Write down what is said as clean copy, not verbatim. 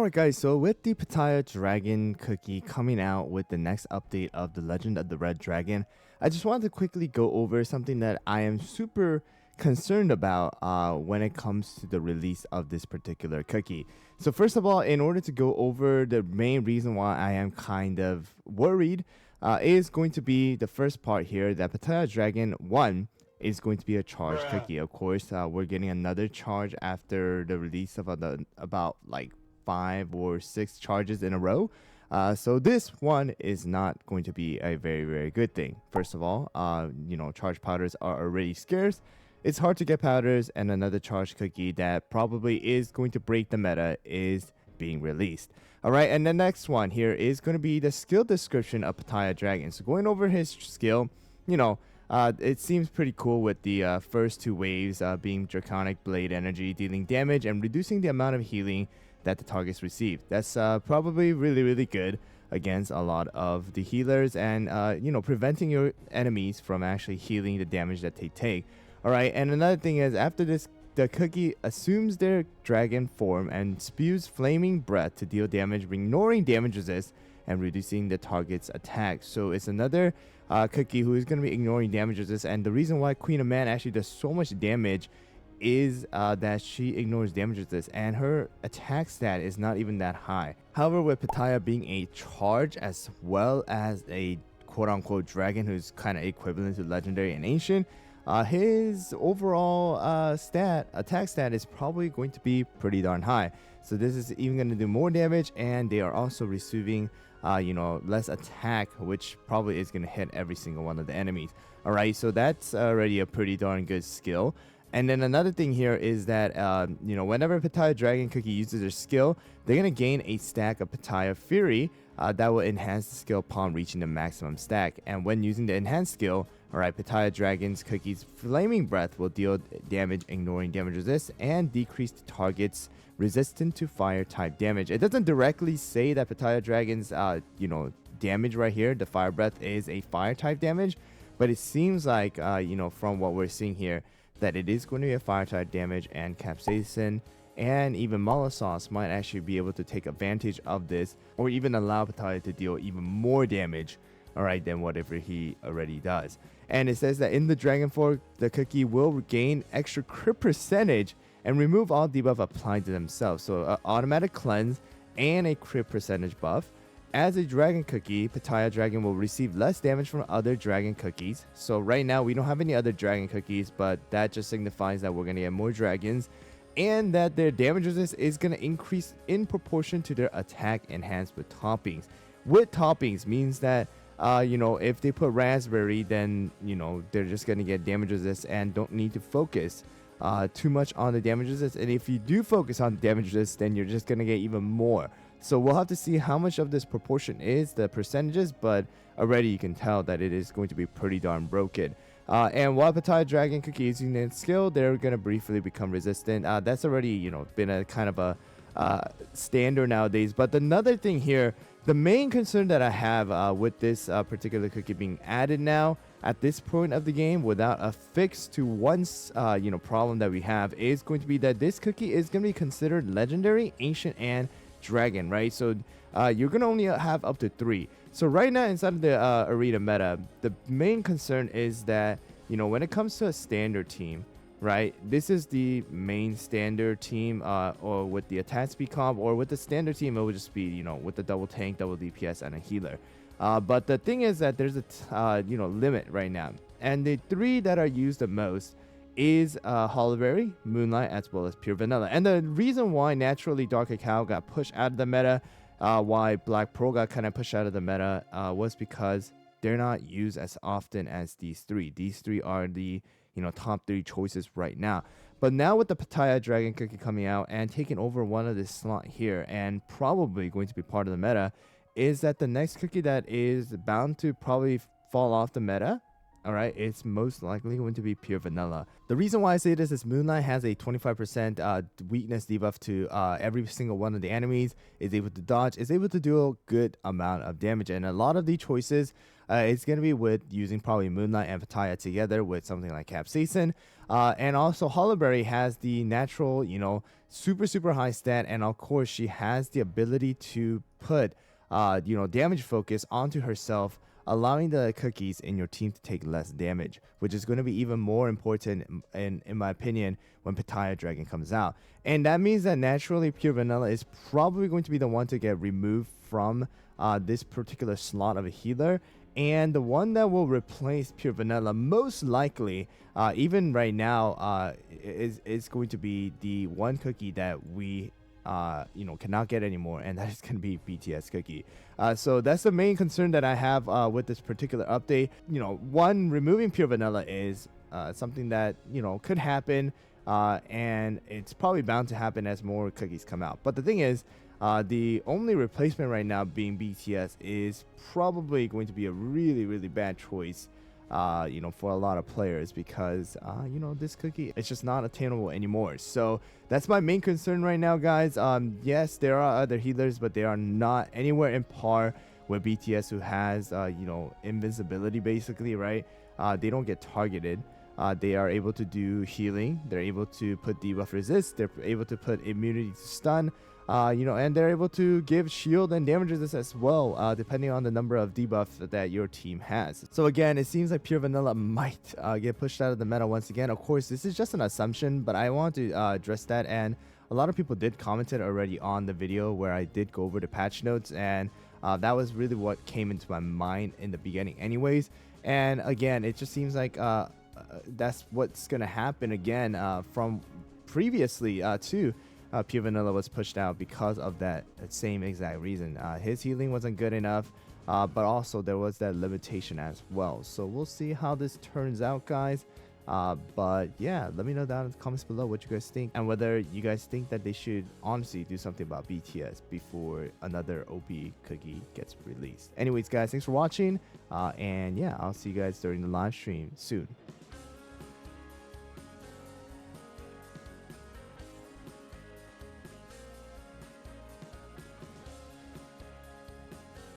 Alright guys, so with the Pitaya Dragon Cookie coming out with the next update of the Legend of the Red Dragon, I just wanted to quickly go over something that I am super concerned about when it comes to the release of this particular cookie. So first of all, in order to go over the main reason why I am kind of worried is going to be the first part here, that Pitaya Dragon 1 is going to be a charged cookie. Of course, we're getting another charge after the release of about like 5 or 6 charges in a row. So this one is not going to be a very good thing. First of all, charged powders are already scarce. It's hard to get powders, and another charged cookie that probably is going to break the meta is being released. Alright, and the next one here is going to be the skill description of Pitaya Dragon. So going over his skill, it seems pretty cool with the first 2 waves being Draconic Blade Energy, dealing damage and reducing the amount of healing that the targets receive. That's probably really good against a lot of the healers, and preventing your enemies from actually healing the damage that they take. Alright, and another thing is, after this, the cookie assumes their dragon form and spews flaming breath to deal damage, ignoring damage resist and reducing the target's attack. So it's another cookie who is going to be ignoring damage resist, and the reason why Queen of Man actually does so much damage is that she ignores damage resist, and her attack stat is not even that high. However, with Pitaya being a charge as well as a quote-unquote dragon who's kind of equivalent to legendary and ancient, his overall attack stat is probably going to be pretty darn high. So this is even going to do more damage, and they are also receiving less attack, which probably is going to hit every single one of the enemies. Alright, so that's already a pretty darn good skill. And then another thing here is that whenever Pitaya Dragon Cookie uses their skill, they're going to gain a stack of Pitaya Fury that will enhance the skill upon reaching the maximum stack. And when using the enhanced skill, alright, Pitaya Dragon's Cookie's Flaming Breath will deal damage ignoring damage resist and decrease the target's resistant to fire type damage. It doesn't directly say that Pitaya Dragon's damage right here, the Fire Breath, is a fire type damage, but it seems like from what we're seeing here, that it is going to be a fire type damage, and Capsaicin and even Molotov might actually be able to take advantage of this, or even allow Pitaya to deal even more damage, alright, than whatever he already does. And it says that in the Dragon Fork, the cookie will gain extra crit percentage and remove all debuff applied to themselves. So an automatic cleanse and a crit percentage buff. As a dragon cookie, Pitaya Dragon will receive less damage from other dragon cookies. So right now we don't have any other dragon cookies, but that just signifies that we're going to get more dragons, and that their damage resist is going to increase in proportion to their attack enhanced with toppings. With toppings means that if they put raspberry, then they're just going to get damage resist and don't need to focus too much on the damage resist. And if you do focus on the damage resist, then you're just going to get even more. So we'll have to see how much of this proportion is the percentages, but already you can tell that it is going to be pretty darn broken. And while Pitaya Dragon Cookie is using its skill, they're going to briefly become resistant. That's already been a kind of a standard nowadays. But another thing here, the main concern that I have with this particular cookie being added now at this point of the game without a fix to one problem that we have, is going to be that this cookie is going to be considered legendary, ancient, and dragon, right? So you're gonna only have up to 3. So right now inside of the arena meta, the main concern is that when it comes to a standard team, right, this is the main standard team, or with the attack speed comp, or with the standard team it will just be with the double tank, double DPS, and a healer. But the thing is that there's a limit right now, and the 3 that are used the most is Holberry, Moonlight, as well as Pure Vanilla. And the reason why naturally Dark Cacao got pushed out of the meta, why Black Pearl got kind of pushed out of the meta, was because they're not used as often as these 3. These 3 are the top 3 choices right now. But now with the Pitaya Dragon Cookie coming out and taking over one of this slot here, and probably going to be part of the meta, is that the next cookie that is bound to probably fall off the meta All right, it's most likely going to be pure vanilla. The reason why I say this is Moonlight has a 25% weakness debuff to every single one of the enemies, is able to dodge, is able to do a good amount of damage. And a lot of the choices, it's going to be with using probably Moonlight and Pitaya together with something like Capsaicin. And also Hollerberry has the natural, super high stat. And of course, she has the ability to put, damage focus onto herself, allowing the cookies in your team to take less damage, which is going to be even more important in my opinion when Pitaya Dragon comes out. And that means that naturally pure vanilla is probably going to be the one to get removed from this particular slot of a healer, and the one that will replace pure vanilla most likely, even right now, is going to be the one cookie that we cannot get anymore, and that is going to be BTS cookie. So that's the main concern that I have with this particular update. One, removing pure vanilla is something that could happen, and it's probably bound to happen as more cookies come out. But the thing is, the only replacement right now being BTS is probably going to be a really bad choice, for a lot of players, because this cookie, it's just not attainable anymore. So that's my main concern right now, guys. Yes, there are other healers, but they are not anywhere in par with BTS, who has invincibility basically, right? They don't get targeted. They are able to do healing, they're able to put debuff resist, they're able to put immunity to stun, and they're able to give shield and damage resist as well, depending on the number of debuffs that your team has. So again, it seems like pure vanilla might get pushed out of the meta once again. Of course, this is just an assumption, but I want to address that, and a lot of people did comment it already on the video where I did go over the patch notes, and that was really what came into my mind in the beginning anyways. And again, it just seems like that's what's gonna happen again, from previously too. Pure vanilla was pushed out because of that same exact reason. His healing wasn't good enough, but also there was that limitation as well. So we'll see how this turns out, guys. But yeah, let me know down in the comments below what you guys think, and whether you guys think that they should honestly do something about BTS before another OP cookie gets released. Anyways, guys, thanks for watching, and yeah, I'll see you guys during the live stream soon.